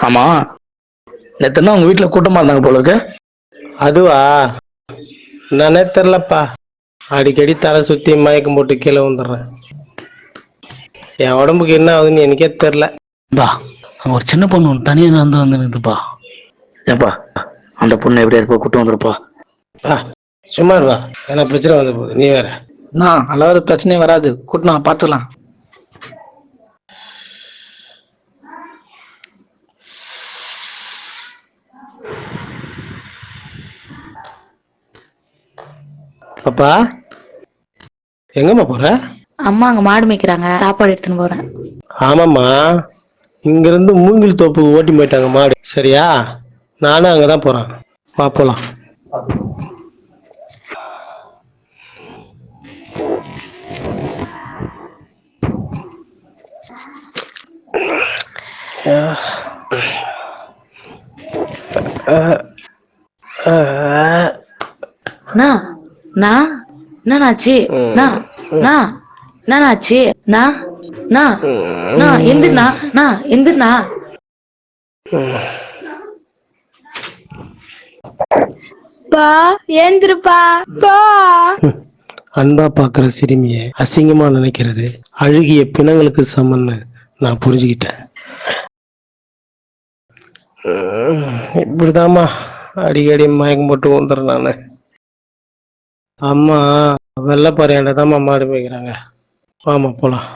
ஆமா, நேத்துனா உங்க வீட்டுல கூட்டமா இருந்தாங்க போல இருக்கு. அதுவா, நானே தெரிலப்பா. அடிக்கடி தலை சுத்தி மயக்கம் போட்டு கீழே வந்துடுறேன். என் உடம்புக்கு என்ன ஆகுதுன்னு எனக்கே தெரில. பா, ஒரு சின்ன பொண்ணு தனியா வந்து நின்றுப்பா. ஏப்பா, அந்த பொண்ணு எப்படியாவது போய் கூட்டு வந்துருப்பா. சும்மா இருப்பா, ஏன்னா பிரச்சனை வந்து போகுது. நீ வேற நல்ல பிரச்சனையும் வராது, கூட்டணும் பார்த்துக்கலாம். பாப்பா, எங்கம்மா போற? அம்மா அங்க மாடு மேய்க்கிறாங்க, சாப்பாடு எடுத்துன்னு போறேன். ஆமாம்மா, இங்க இருந்து மூங்கில் தோப்பு ஓட்டி போயிட்டாங்க மாடு. சரியா, நானும் அங்கதான் போறேன். வா போலாம். என்னாச்சு? என்னாச்சு? எந்திரனா? பா, ஏந்திருப்பா. பா, அன்பா பாக்குற சிறுமிய அசிங்கமா நினைக்கிறது அழுகிய பிணங்களுக்கு சமன்னு நான் புரிஞ்சுக்கிட்டேன். இப்படிதாம்மா அடிக்கடி மயக்கம் போட்டு வந்துடுறேன் நானு. அம்மா வெள்ளப்பாறையாண்டதாம்மா மாடு மேய்க்கிறாங்க. வாமா போலாம்.